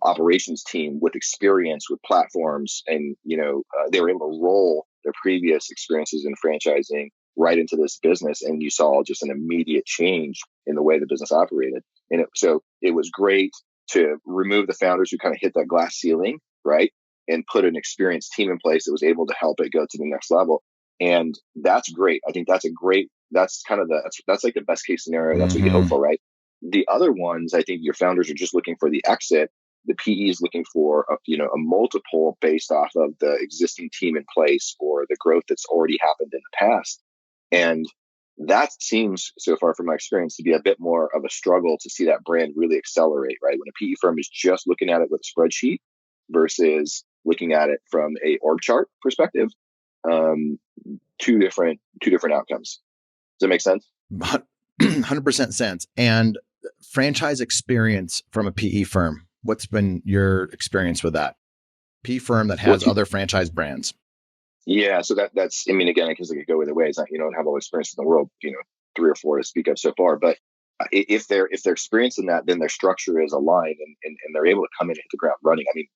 Speaker 2: operations team with experience with platforms, and they were able to roll their previous experiences in franchising right into this business, and you saw just an immediate change in the way the business operated. And so it was great to remove the founders who kind of hit that glass ceiling, right, and put an experienced team in place that was able to help it go to the next level. And that's great. I think that's kind of that's like the best case scenario. That's what you hope for, right? The other ones, I think your founders are just looking for the exit. The PE is looking for a multiple based off of the existing team in place or the growth that's already happened in the past. And that seems, so far from my experience, to be a bit more of a struggle to see that brand really accelerate, right? When a PE firm is just looking at it with a spreadsheet versus looking at it from a org chart perspective, two different outcomes. Does that make sense?
Speaker 1: 100% sense. And franchise experience from a PE firm. What's been your experience with that? PE firm that has other franchise brands.
Speaker 2: Yeah, so that's, I mean, again, because it could go either way. It's not, don't have all the experience in the world, three or four to speak of so far. But if they're experienced in that, then their structure is aligned, and they're able to come in and hit the ground running. I mean,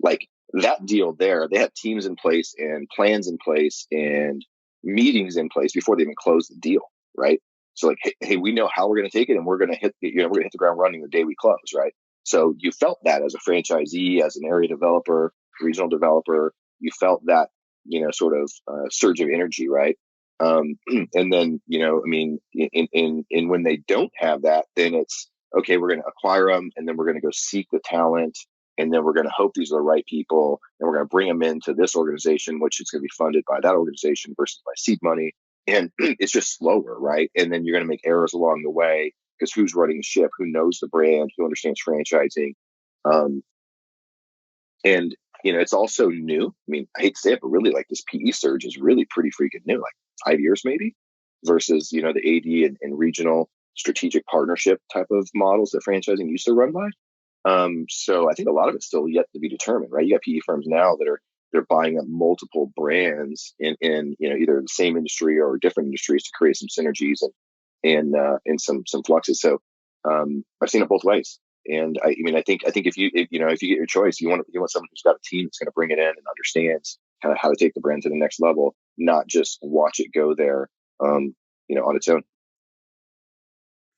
Speaker 2: like that deal there, they had teams in place and plans in place and meetings in place before they even closed the deal, right? So like, hey, we know how we're going to take it, and we're going to hit the ground running the day we close, right? So you felt that as a franchisee, as an area developer, regional developer, you felt that, sort of surge of energy, right? And then, I mean, in when they don't have that, then it's okay. We're going to acquire them, and then we're going to go seek the talent, and then we're going to hope these are the right people, and we're going to bring them into this organization, which is going to be funded by that organization versus by seed money. And it's just slower, right? And then you're going to make errors along the way because who's running the ship? Who knows the brand? Who understands franchising? And it's also new. I mean, I hate to say it, but really, like, this PE surge is really pretty freaking new, like 5 years maybe, versus the AD and regional strategic partnership type of models that franchising used to run by. So I think a lot of it's still yet to be determined, right? You got PE firms now that they're buying up multiple brands in either the same industry or different industries to create some synergies and some fluxes. So I've seen it both ways. And I mean, I think if you get your choice, you want someone who's got a team that's going to bring it in and understands kind of how to take the brand to the next level, not just watch it go there, on its own.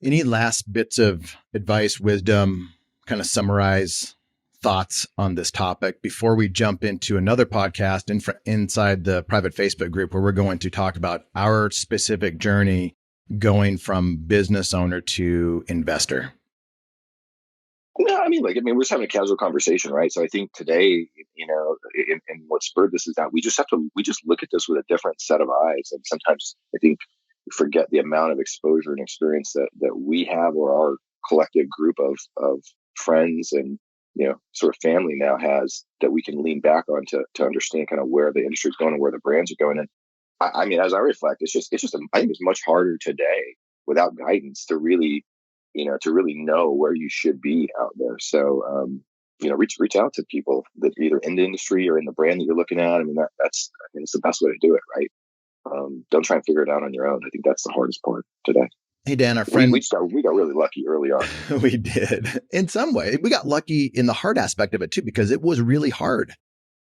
Speaker 1: Any last bits of advice, wisdom, kind of summarize thoughts on this topic before we jump into another podcast inside the private Facebook group where we're going to talk about our specific journey going from business owner to investor?
Speaker 2: No, I mean, we're just having a casual conversation, right? So I think today, and what spurred this is that we just look at this with a different set of eyes. And sometimes I think we forget the amount of exposure and experience that we have, or our collective group of friends and, sort of family now has, that we can lean back on to understand kind of where the industry is going and where the brands are going. And I mean, as I reflect, I think it's much harder today without guidance to really know where you should be out there. So, reach out to people that are either in the industry or in the brand that you're looking at. I mean, it's the best way to do it, right? Don't try and figure it out on your own. I think that's the hardest part today.
Speaker 1: Hey, Dan, our friend,
Speaker 2: we got really lucky early on.
Speaker 1: We did. In some way, we got lucky in the hard aspect of it too, because it was really hard.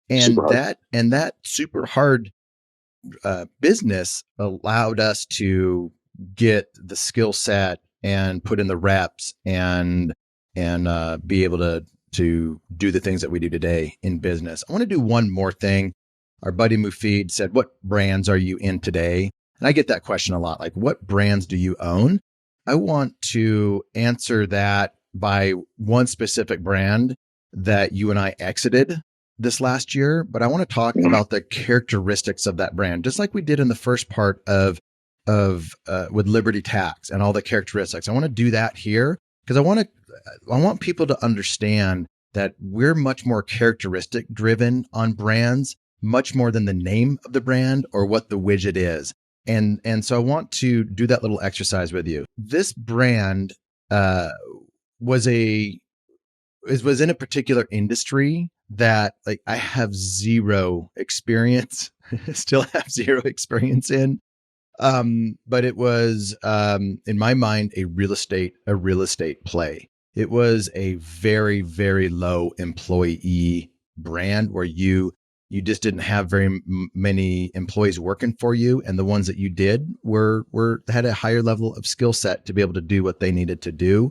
Speaker 1: And that super hard business allowed us to get the skill set and put in the reps and be able to do the things that we do today in business. I want to do one more thing. Our buddy Mufid said, "What brands are you in today?" And I get that question a lot. Like, what brands do you own? I want to answer that by one specific brand that you and I exited this last year, but I want to talk about the characteristics of that brand, just like we did in the first part of with Liberty Tax and all the characteristics. I want to do that here because I want people to understand that we're much more characteristic driven on brands, much more than the name of the brand or what the widget is. And so I want to do that little exercise with you. This brand was in a particular industry that like I have zero experience, still have zero experience in. But it was in my mind a real estate play. It was a very, very low employee brand where you just didn't have very many employees working for you, and the ones that you did had a higher level of skill set to be able to do what they needed to do.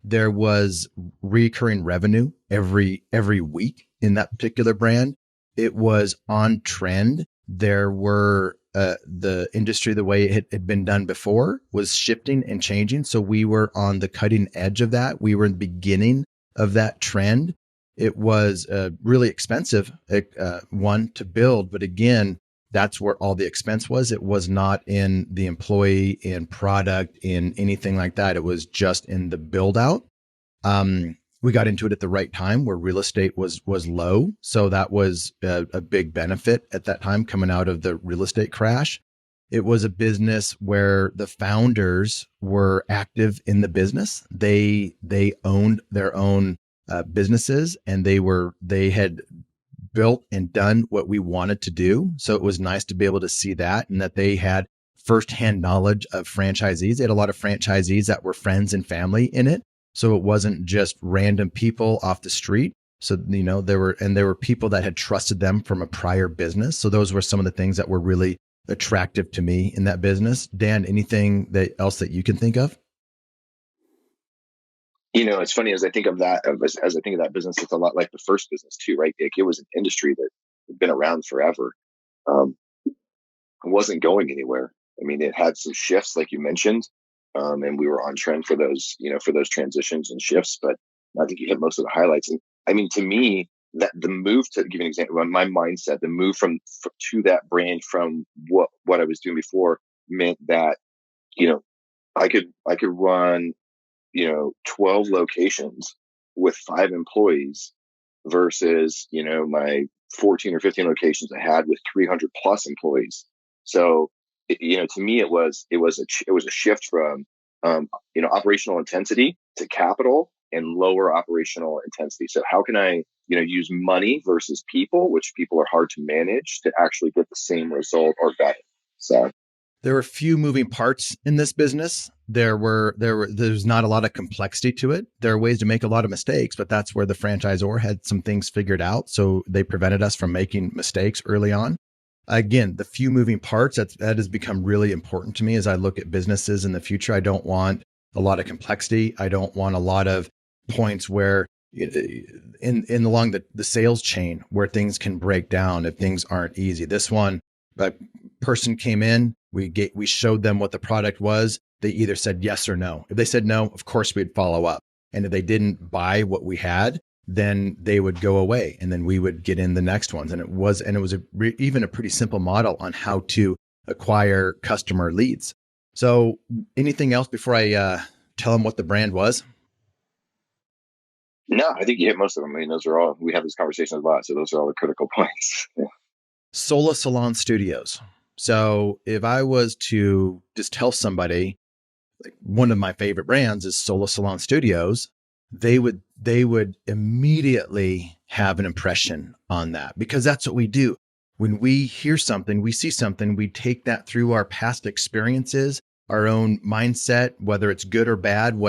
Speaker 1: There was recurring revenue every week in that particular brand. It was on trend. There were the industry, the way it had been done before, was shifting and changing. So we were on the cutting edge of that. We were in the beginning of that trend. It was really expensive, one to build. But again, that's where all the expense was. It was not in the employee, in product, in anything like that. It was just in the build out. We got into it at the right time where real estate was low. So that was a big benefit at that time coming out of the real estate crash. It was a business where the founders were active in the business. They owned their own businesses, and they had built and done what we wanted to do. So it was nice to be able to see that, and that they had firsthand knowledge of franchisees. They had a lot of franchisees that were friends and family in it. So it wasn't just random people off the street. So, there were people that had trusted them from a prior business. So those were some of the things that were really attractive to me in that business. Dan, anything else that you can think of?
Speaker 2: It's funny as I think of that, as I think of that business, it's a lot like the first business too, right? It was an industry that had been around forever. It wasn't going anywhere. I mean, it had some shifts, like you mentioned. And we were on trend for those, for those transitions and shifts. But I think you hit most of the highlights. And I mean, to me, that the move, to give you an example, my mindset, the move to that brand from what I was doing before meant that, I could run, 12 locations with 5 employees versus, my 14 or 15 locations I had with 300 plus employees. So, to me, it was a shift from, operational intensity to capital and lower operational intensity. So how can I, use money versus people, which people are hard to manage, to actually get the same result or better? So
Speaker 1: there were few moving parts in this business. There's not a lot of complexity to it. There are ways to make a lot of mistakes, but that's where the franchisor had some things figured out. So they prevented us from making mistakes early on. Again, the few moving parts, that has become really important to me as I look at businesses in the future. I don't want a lot of complexity. I don't want a lot of points where along the sales chain where things can break down if things aren't easy. This one, a person came in, we showed them what the product was. They either said yes or no. If they said no, of course we'd follow up. And if they didn't buy what we had, then they would go away, and then we would get in the next ones. And it was even a pretty simple model on how to acquire customer leads. So anything else before I tell them what the brand was?
Speaker 2: No, I think you hit most of them. I mean, we have these conversations a lot. So those are all the critical points. Yeah.
Speaker 1: Sola Salon Studios. So if I was to just tell somebody, like, one of my favorite brands is Sola Salon Studios, they would immediately have an impression on that, because that's what we do. When we hear something, we see something, we take that through our past experiences, our own mindset, whether it's good or bad,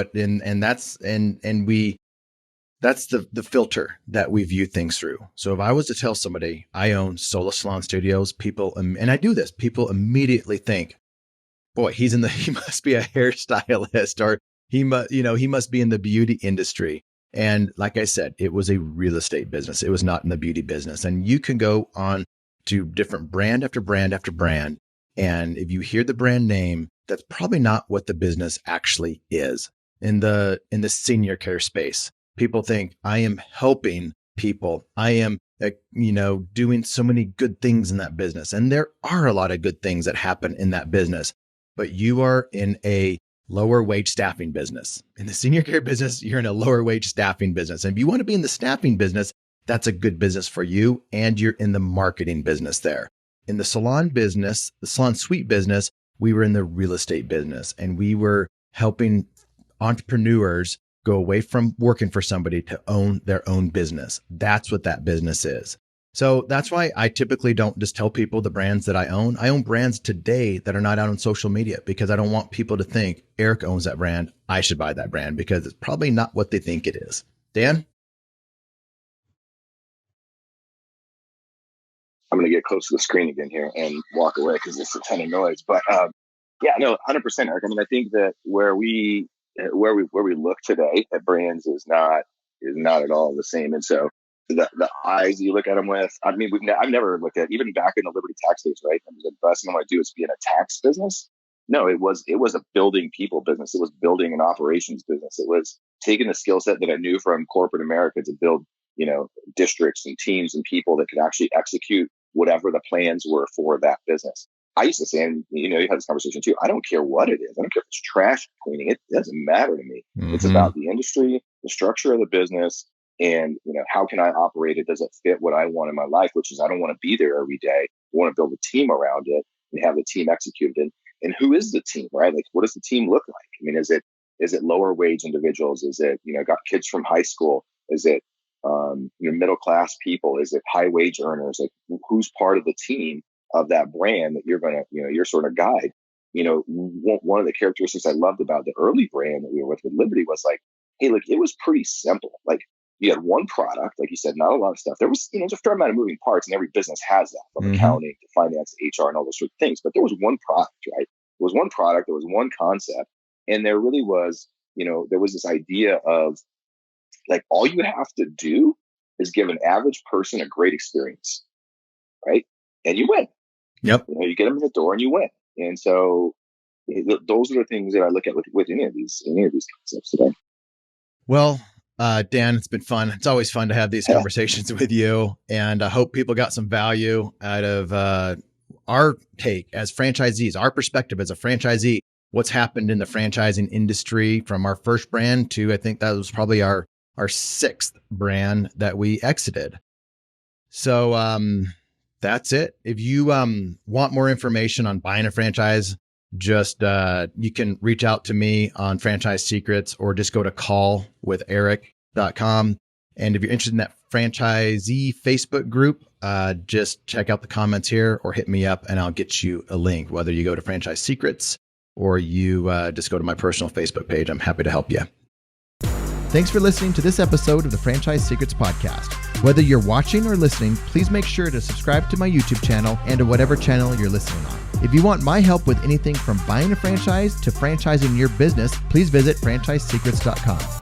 Speaker 1: that's the filter that we view things through. So if I was to tell somebody I own Sola Salon Studios, and I do this, people immediately think, boy, he must be a hairstylist, or he must be in the beauty industry. And like I said, it was a real estate business. It was not in the beauty business. And you can go on to different brand after brand after brand. And if you hear the brand name, that's probably not what the business actually is. In the senior care space, people think I am helping people. I am, doing so many good things in that business. And there are a lot of good things that happen in that business, but you are in a lower wage staffing business. In the senior care business, you're in a lower wage staffing business. And if you want to be in the staffing business, that's a good business for you. And you're in the marketing business there. In the salon business, the salon suite business, we were in the real estate business, and we were helping entrepreneurs go away from working for somebody to own their own business. That's what that business is. So that's why I typically don't just tell people the brands that I own. I own brands today that are not out on social media because I don't want people to think Eric owns that brand. I should buy that brand because it's probably not what they think it is. Dan?
Speaker 2: I'm going to get close to the screen again here and walk away because there's a ton of noise. But yeah, no, 100%, Eric. I mean, I think that where we look today at brands is not at all the same. And so the eyes you look at them with, I mean, I've never looked at, even back in the Liberty tax days, right? I mean, the best thing I want to do is be in a tax business. No, it was a building people business. It was building an operations business. It was taking the skill set that I knew from corporate America to build, districts and teams and people that could actually execute whatever the plans were for that business. I used to say, and you had this conversation too, I don't care what it is. I don't care if it's trash cleaning. It doesn't matter to me. Mm-hmm. It's about the industry, the structure of the business, and how can I operate it? Does it fit what I want in my life? Which is, I don't want to be there every day. I want to build a team around it and have the team execute it. And who is the team, right? Like, what does the team look like? I mean, is it lower wage individuals? Is it, got kids from high school? Is it, middle class people? Is it high wage earners? Like, who's part of the team of that brand that you're going to, you're sort of guide? One of the characteristics I loved about the early brand that we were with Liberty was like, hey, look, it was pretty simple. Like, you had one product, like you said, not a lot of stuff. There was, just a fair amount of moving parts, and every business has that, from accounting to finance, to HR, and all those sort of things. But there was one product, right? There was one product, there was one concept, and there really was, there was this idea of, like, all you have to do is give an average person a great experience, right? And you win.
Speaker 1: Yep.
Speaker 2: You get them in the door and you win. And so those are the things that I look at with any of these concepts today.
Speaker 1: Well, Dan, it's been fun. It's always fun to have these conversations with you. And I hope people got some value out of our take as franchisees, our perspective as a franchisee, what's happened in the franchising industry from our first brand to, I think that was probably our sixth brand that we exited. So that's it. If you want more information on buying a franchise, just you can reach out to me on Franchise Secrets, or just go to callwitheric.com. And if you're interested in that franchisee Facebook group, just check out the comments here or hit me up and I'll get you a link, whether you go to Franchise Secrets or you just go to my personal Facebook page. I'm happy to help you. Thanks for listening to this episode of the Franchise Secrets Podcast. Whether you're watching or listening, please make sure to subscribe to my YouTube channel and to whatever channel you're listening on. If you want my help with anything from buying a franchise to franchising your business, please visit franchisesecrets.com.